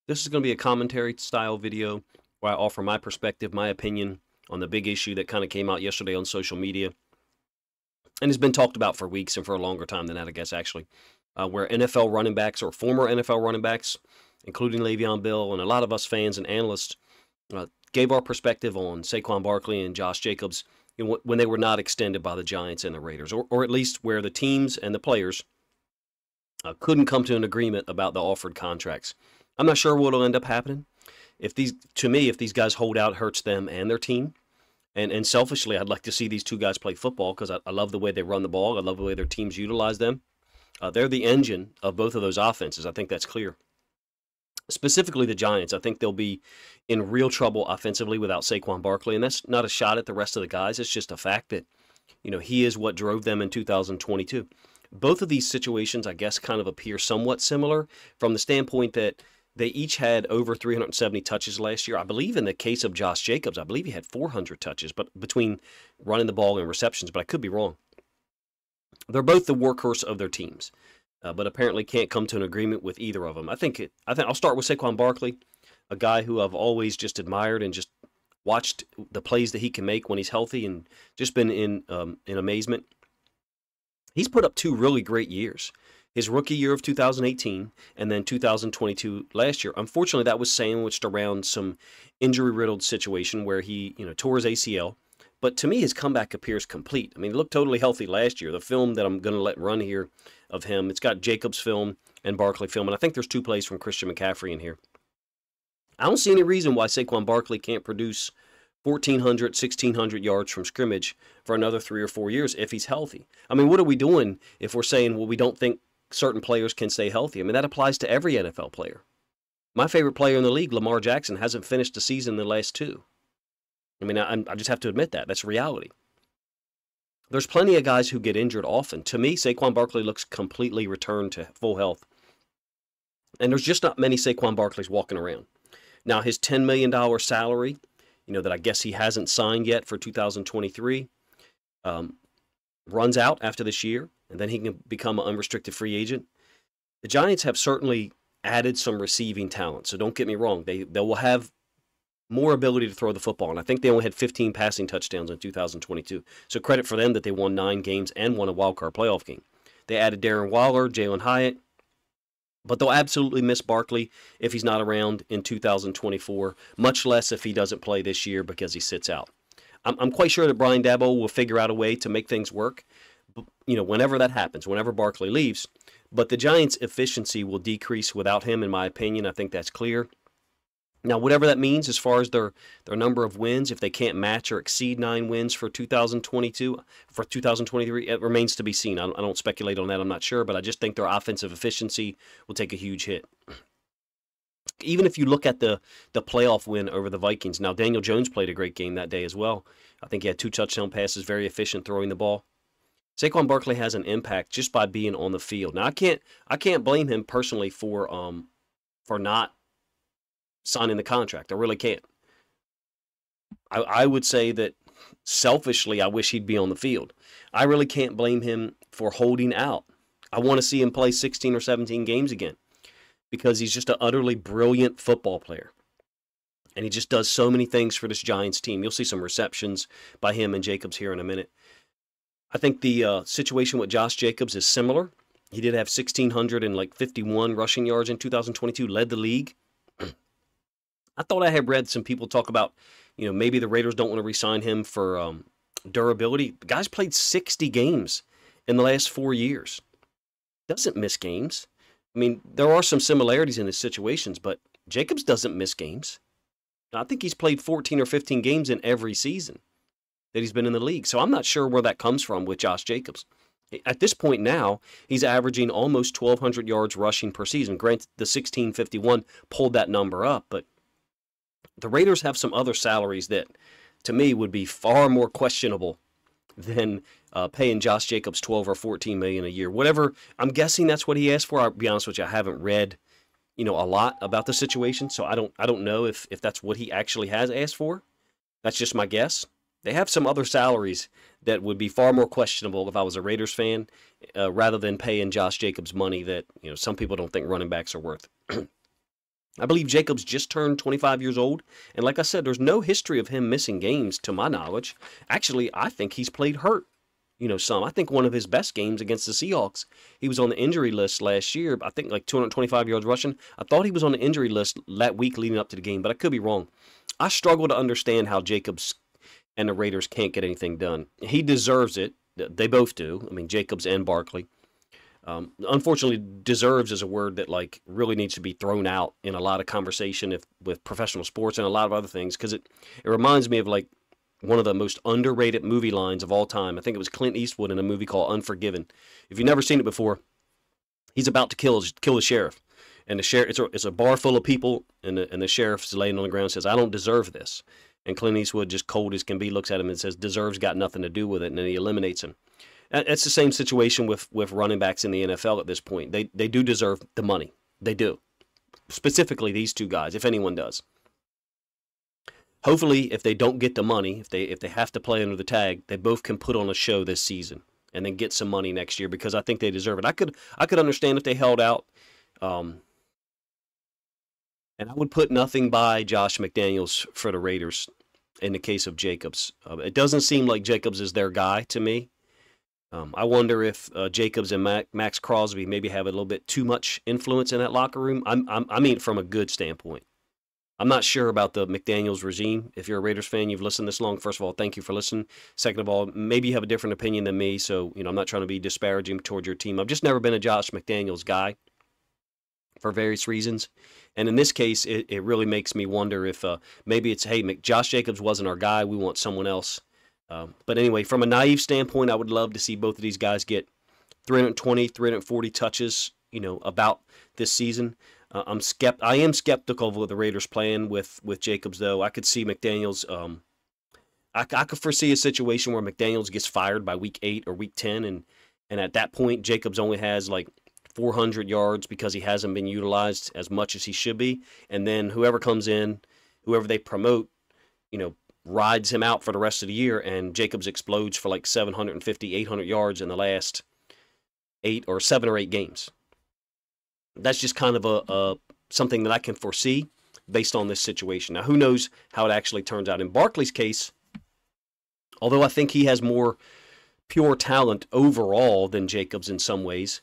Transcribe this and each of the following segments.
This is going to be a commentary style video where I offer my perspective, my opinion on the big issue that kind of came out yesterday on social media and has been talked about for weeks and for a longer time than that, I guess, actually, where NFL running backs or former NFL running backs, including Le'Veon Bell and a lot of us fans and analysts, gave our perspective on Saquon Barkley and Josh Jacobs when they were not extended by the Giants and the Raiders, or at least where the teams and the players couldn't come to an agreement about the offered contracts. I'm not sure what will end up happening. If these guys hold out, it hurts them and their team. And selfishly, I'd like to see these two guys play football because I love the way they run the ball. I love the way their teams utilize them. They're the engine of both of those offenses. I think that's clear. Specifically the Giants, I think they'll be in real trouble offensively without Saquon Barkley, and that's not a shot at the rest of the guys. It's just a fact that, he is what drove them in 2022. Both of these situations, I guess, kind of appear somewhat similar from the standpoint that they each had over 370 touches last year. I believe in the case of Josh Jacobs, I believe he had 400 touches, but between running the ball and receptions, but I could be wrong. They're both the workhorse of their teams, but apparently can't come to an agreement with either of them. I think I'll start with Saquon Barkley, a guy who I've always just admired and just watched the plays that he can make when he's healthy and just been in amazement. He's put up two really great years. His rookie year of 2018 and then 2022 last year. Unfortunately, that was sandwiched around some injury-riddled situation where he, tore his ACL. But to me, his comeback appears complete. I mean, he looked totally healthy last year. The film that I'm going to let run here of him, it's got Jacobs film and Barkley film, and I think there's two plays from Christian McCaffrey in here. I don't see any reason why Saquon Barkley can't produce 1,400, 1,600 yards from scrimmage for another 3 or 4 years if he's healthy. I mean, what are we doing if we're saying, well, we don't think certain players can stay healthy? I mean, that applies to every NFL player. My favorite player in the league, Lamar Jackson, hasn't finished the season in the last two. I mean, I just have to admit that. That's reality. There's plenty of guys who get injured often. To me, Saquon Barkley looks completely returned to full health. And there's just not many Saquon Barkleys walking around. Now, his $10 million salary, that I guess he hasn't signed yet for 2023, runs out after this year, and then he can become an unrestricted free agent. The Giants have certainly added some receiving talent, so don't get me wrong. They will have more ability to throw the football, and I think they only had 15 passing touchdowns in 2022. So credit for them that they won 9 games and won a wildcard playoff game. They added Darren Waller, Jalen Hyatt, but they'll absolutely miss Barkley if he's not around in 2024, much less if he doesn't play this year because he sits out. I'm quite sure that Brian Daboll will figure out a way to make things work, whenever that happens, whenever Barkley leaves. But the Giants' efficiency will decrease without him, in my opinion. I think that's clear. Now, whatever that means as far as their number of wins, if they can't match or exceed 9 wins for 2022, for 2023, it remains to be seen. I don't speculate on that. I'm not sure, but I just think their offensive efficiency will take a huge hit. Even if you look at the playoff win over the Vikings, now Daniel Jones played a great game that day as well. I think he had 2 touchdown passes, very efficient throwing the ball. Saquon Barkley has an impact just by being on the field. Now, I can't blame him personally for not signing the contract. I really can't. I would say that selfishly, I wish he'd be on the field. I really can't blame him for holding out. I want to see him play 16 or 17 games again because he's just an utterly brilliant football player. And he just does so many things for this Giants team. You'll see some receptions by him and Jacobs here in a minute. I think the situation with Josh Jacobs is similar. He did have 1,651 rushing yards in 2022, led the league. I thought I had read some people talk about, maybe the Raiders don't want to re-sign him for durability. The guy's played 60 games in the last 4 years. Doesn't miss games. I mean, there are some similarities in his situations, but Jacobs doesn't miss games. I think he's played 14 or 15 games in every season that he's been in the league. So I'm not sure where that comes from with Josh Jacobs. At this point now, he's averaging almost 1,200 yards rushing per season. Granted, the 1,651 pulled that number up, but the Raiders have some other salaries that, to me, would be far more questionable than paying Josh Jacobs $12 or $14 million a year. Whatever, I'm guessing that's what he asked for. I'll be honest with you, I haven't read, a lot about the situation, so I don't know if that's what he actually has asked for. That's just my guess. They have some other salaries that would be far more questionable if I was a Raiders fan, rather than paying Josh Jacobs money that some people don't think running backs are worth. I believe Jacobs just turned 25 years old, and like I said, there's no history of him missing games to my knowledge. Actually, I think he's played hurt, some. I think one of his best games against the Seahawks, he was on the injury list last year. I think like 225 yards rushing. I thought he was on the injury list that week leading up to the game, but I could be wrong. I struggle to understand how Jacobs and the Raiders can't get anything done. He deserves it. They both do. I mean, Jacobs and Barkley. Unfortunately, deserves is a word that really needs to be thrown out in a lot of conversation with professional sports and a lot of other things, because it reminds me of one of the most underrated movie lines of all time. I think it was Clint Eastwood in a movie called Unforgiven. If you've never seen it before, he's about to kill the sheriff, and the sheriff it's a bar full of people, and the sheriff's laying on the ground and says, "I don't deserve this." And Clint Eastwood, just cold as can be, looks at him and says, "Deserves got nothing to do with it," and then he eliminates him. It's the same situation with running backs in the NFL at this point. They do deserve the money. They do. Specifically, these two guys, if anyone does. Hopefully, if they don't get the money, if they have to play under the tag, they both can put on a show this season and then get some money next year, because I think they deserve it. I could understand if they held out, and I would put nothing by Josh McDaniels for the Raiders in the case of Jacobs. It doesn't seem like Jacobs is their guy to me. I wonder if Jacobs and Max Crosby maybe have a little bit too much influence in that locker room. I mean, from a good standpoint. I'm not sure about the McDaniels regime. If you're a Raiders fan, you've listened this long, first of all, thank you for listening. Second of all, maybe you have a different opinion than me, so I'm not trying to be disparaging toward your team. I've just never been a Josh McDaniels guy for various reasons. And in this case, it really makes me wonder if maybe it's, hey, Josh Jacobs wasn't our guy, we want someone else. But anyway, from a naive standpoint, I would love to see both of these guys get 320, 340 touches, about this season. I am skeptical of what the Raiders' plan with Jacobs, though. I could see McDaniels. I could foresee a situation where McDaniels gets fired by week 8 or week 10, and at that point, Jacobs only has 400 yards because he hasn't been utilized as much as he should be, and then whoever comes in, whoever they promote, rides him out for the rest of the year, and Jacobs explodes for 750, 800 yards in the last 7 or 8 games. That's just kind of a something that I can foresee based on this situation. Now, who knows how it actually turns out. In Barkley's case, although I think he has more pure talent overall than Jacobs in some ways,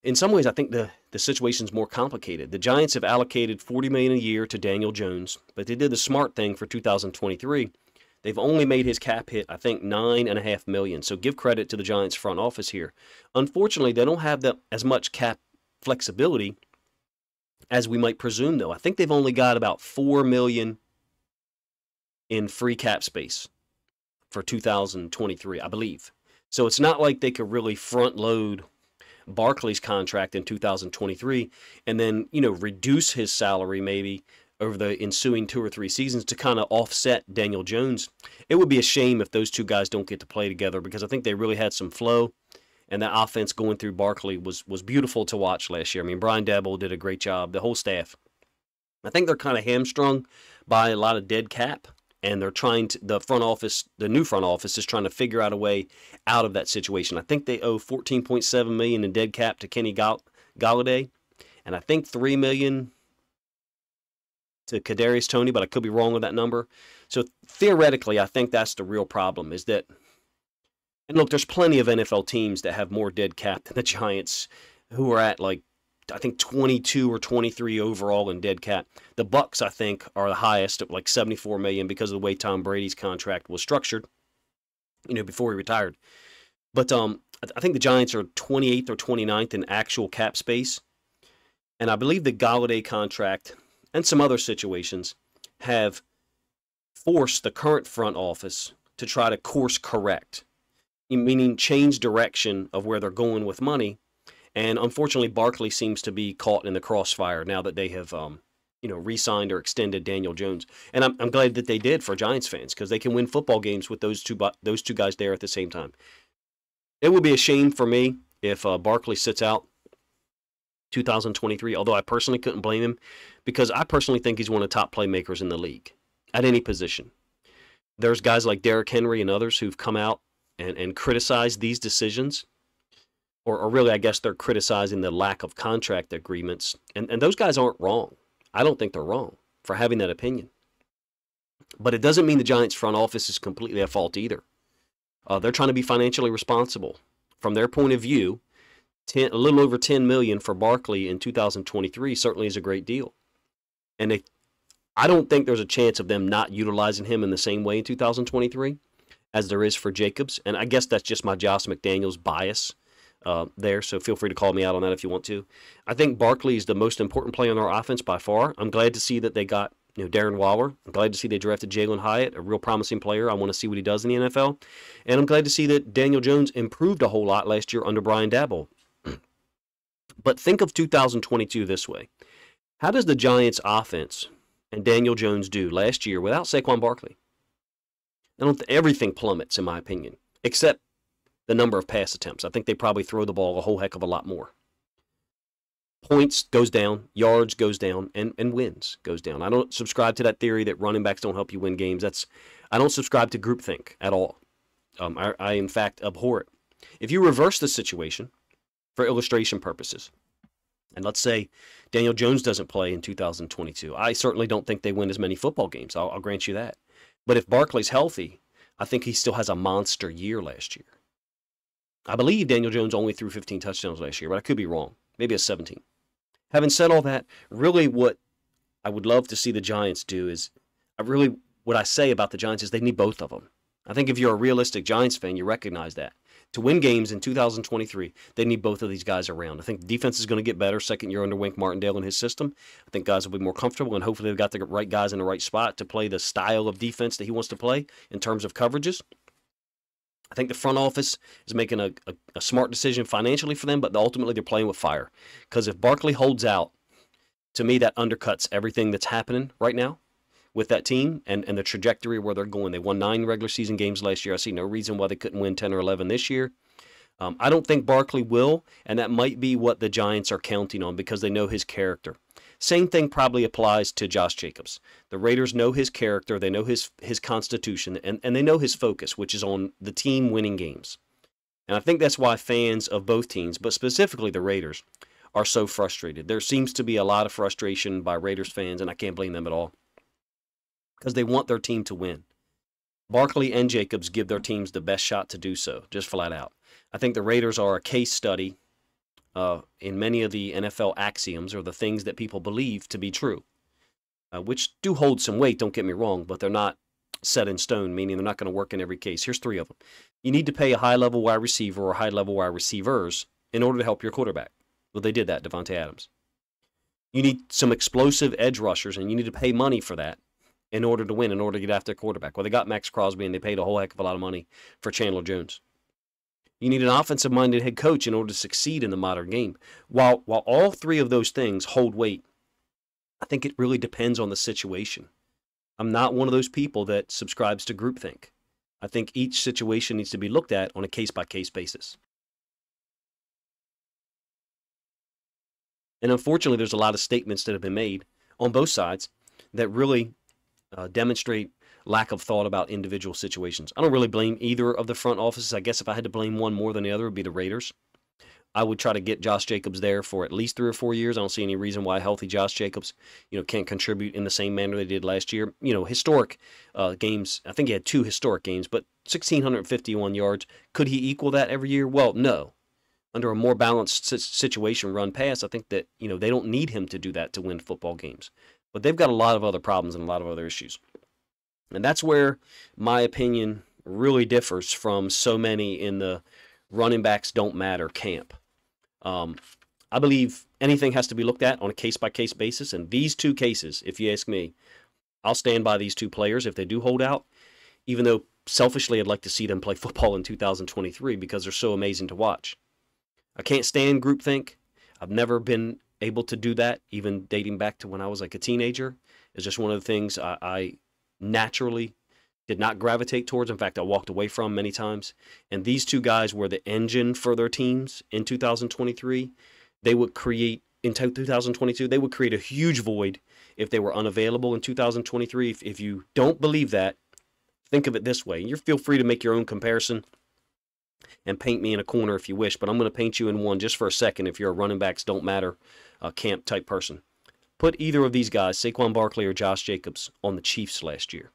I think the situation's more complicated. The Giants have allocated $40 million a year to Daniel Jones, but they did the smart thing for 2023. They've only made his cap hit, I think, $9.5 million. So give credit to the Giants front office here. Unfortunately, they don't have as much cap flexibility as we might presume, though. I think they've only got about $4 million in free cap space for 2023, I believe. So it's not like they could really front load Barkley's contract in 2023 and then, reduce his salary maybe over the ensuing 2 or 3 seasons to kind of offset Daniel Jones. It would be a shame if those two guys don't get to play together, because I think they really had some flow, and that offense going through Barkley was beautiful to watch last year. I mean, Brian Daboll did a great job, the whole staff. I think they're kind of hamstrung by a lot of dead cap, and they're trying to, the new front office is trying to figure out a way out of that situation. I think they owe $14.7 million in dead cap to Kenny Golladay, and I think $3 million to Kadarius Toney, but I could be wrong with that number. So theoretically, I think that's the real problem, is that, and look, there's plenty of NFL teams that have more dead cap than the Giants, who are at I think 22 or 23 overall in dead cap. The Bucs, I think, are the highest at $74 million because of the way Tom Brady's contract was structured, before he retired. But I think the Giants are 28th or 29th in actual cap space. And I believe the Golladay contract and some other situations have forced the current front office to try to course correct, meaning change direction of where they're going with money. And unfortunately, Barkley seems to be caught in the crossfire now that they have, re-signed or extended Daniel Jones. And I'm glad that they did for Giants fans, because they can win football games with those two guys there at the same time. It would be a shame for me if Barkley sits out 2023, although I personally couldn't blame him, because I personally think he's one of the top playmakers in the league at any position. There's guys like Derrick Henry and others who've come out and criticized these decisions. Or really, I guess they're criticizing the lack of contract agreements. And those guys aren't wrong. I don't think they're wrong for having that opinion. But it doesn't mean the Giants front office is completely at fault either. They're trying to be financially responsible. From their point of view, a little over $10 million for Barkley in 2023 certainly is a great deal. And I don't think there's a chance of them not utilizing him in the same way in 2023 as there is for Jacobs. And I guess that's just my Josh McDaniels bias there, so feel free to call me out on that if you want to. I think Barkley is the most important player on our offense by far. I'm glad to see that they got Darren Waller. I'm glad to see they drafted Jalen Hyatt, a real promising player. I want to see what he does in the NFL. And I'm glad to see that Daniel Jones improved a whole lot last year under Brian Daboll. But think of 2022 this way. How does the Giants offense and Daniel Jones do last year without Saquon Barkley? Everything plummets, in my opinion, except the number of pass attempts. I think they probably throw the ball a whole heck of a lot more. Points goes down, yards goes down, and wins goes down. I don't subscribe to that theory that running backs don't help you win games. I don't subscribe to groupthink at all. I in fact abhor it. If you reverse the situation for illustration purposes, and let's say Daniel Jones doesn't play in 2022, I certainly don't think they win as many football games. I'll grant you that. But if Barkley's healthy, I think he still has a monster year last year. I believe Daniel Jones only threw 15 touchdowns last year, but I could be wrong. Maybe a 17. Having said all that, really what I would love to see the Giants do is, what I say about the Giants is they need both of them. I think if you're a realistic Giants fan, you recognize that. To win games in 2023, they need both of these guys around. I think the defense is going to get better second year under Wink Martindale and his system. I think guys will be more comfortable, and hopefully they've got the right guys in the right spot to play the style of defense that he wants to play in terms of coverages. I think the front office is making a smart decision financially for them, but ultimately they're playing with fire. Because if Barkley holds out, to me that undercuts everything that's happening right now with that team and the trajectory where they're going. They won 9 regular season games last year. I see no reason why they couldn't win 10 or 11 this year. I don't think Barkley will, and that might be what the Giants are counting on because they know his character. Same thing probably applies to Josh Jacobs. The Raiders know his character, they know his constitution, and they know his focus, which is on the team winning games. And I think that's why fans of both teams, but specifically the Raiders, are so frustrated. There seems to be a lot of frustration by Raiders fans, and I can't blame them at all, because they want their team to win. Barkley and Jacobs give their teams the best shot to do so, just flat out. I think the Raiders are a case study in many of the NFL axioms or the things that people believe to be true, which do hold some weight, don't get me wrong, but they're not set in stone, meaning they're not going to work in every case. Here's 3 of them. You need to pay a high-level wide receiver or high-level wide receivers in order to help your quarterback. Well, they did that, Devontae Adams. You need some explosive edge rushers, and you need to pay money for that in order to win, in order to get after their quarterback. Well, they got Max Crosby, and they paid a whole heck of a lot of money for Chandler Jones. You need an offensive-minded head coach in order to succeed in the modern game. While all 3 of those things hold weight, I think it really depends on the situation. I'm not one of those people that subscribes to groupthink. I think each situation needs to be looked at on a case-by-case basis. And unfortunately, there's a lot of statements that have been made on both sides that really demonstrate lack of thought about individual situations. I don't really blame either of the front offices. I guess if I had to blame one more than the other, it would be the Raiders. I would try to get Josh Jacobs there for at least 3 or 4 years. I don't see any reason why healthy Josh Jacobs, can't contribute in the same manner they did last year. Historic games. I think he had 2 historic games, but 1,651 yards. Could he equal that every year? Well, no. Under a more balanced situation run pass, I think that, they don't need him to do that to win football games. But they've got a lot of other problems and a lot of other issues. And that's where my opinion really differs from so many in the running backs don't matter camp. I believe anything has to be looked at on a case-by-case basis. And these 2 cases, if you ask me, I'll stand by these 2 players if they do hold out, even though selfishly I'd like to see them play football in 2023 because they're so amazing to watch. I can't stand groupthink. I've never been able to do that, even dating back to when I was like a teenager. It's just one of the things I naturally did not gravitate towards. In fact, I walked away from many times. And these 2 guys were the engine for their teams in 2023. They would create, in 2022, they would create a huge void if they were unavailable in 2023. If you don't believe that, think of it this way. You feel free to make your own comparison and paint me in a corner if you wish, but I'm going to paint you in one just for a second if you're a running backs don't matter camp type person. Put either of these guys, Saquon Barkley or Josh Jacobs, on the Chiefs last year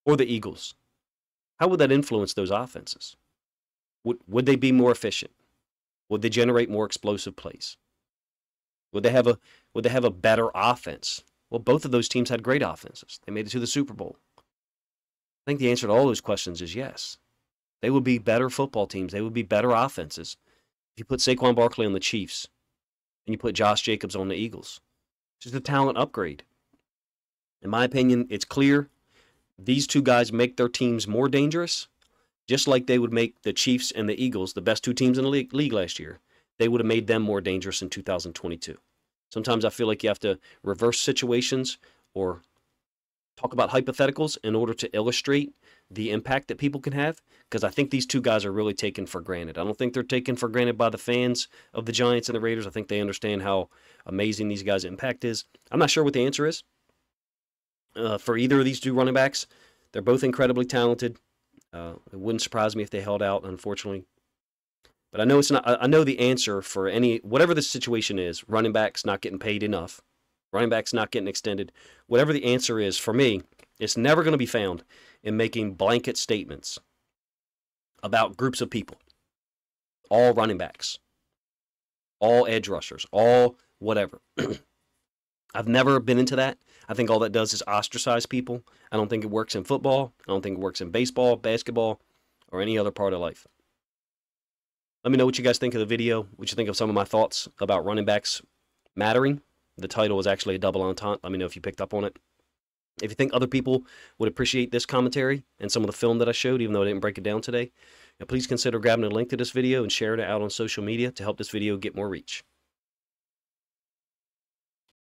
or the Eagles. How would that influence those offenses? Would they be more efficient? Would they generate more explosive plays? Would they have a better offense? Well, both of those teams had great offenses. They made it to the Super Bowl. I think the answer to all those questions is yes. They would be better football teams. They would be better offenses if you put Saquon Barkley on the Chiefs and you put Josh Jacobs on the Eagles. It's just a talent upgrade. In my opinion, it's clear these two guys make their teams more dangerous, just like they would make the Chiefs and the Eagles, the best two teams in the league last year. They would have made them more dangerous in 2022. Sometimes I feel like you have to reverse situations or talk about hypotheticals in order to illustrate the impact that people can have, because I think these two guys are really taken for granted. I don't think they're taken for granted by the fans of the Giants and the Raiders. I think they understand how amazing these guys' impact is. I'm not sure what the answer is for either of these two running backs. They're both incredibly talented. It wouldn't surprise me if they held out, unfortunately. But I know it's not. I know the answer for whatever the situation is. Running backs not getting paid enough. Running backs not getting extended. Whatever the answer is, for me, it's never going to be found in making blanket statements about groups of people. All running backs. All edge rushers. All whatever. I've never been into that. I think all that does is ostracize people. I don't think it works in football. I don't think it works in baseball, basketball, or any other part of life. Let me know what you guys think of the video, what you think of some of my thoughts about running backs mattering. The title was actually a double entendre. Let me know if you picked up on it. If you think other people would appreciate this commentary and some of the film that I showed, even though I didn't break it down today, please consider grabbing a link to this video and sharing it out on social media to help this video get more reach.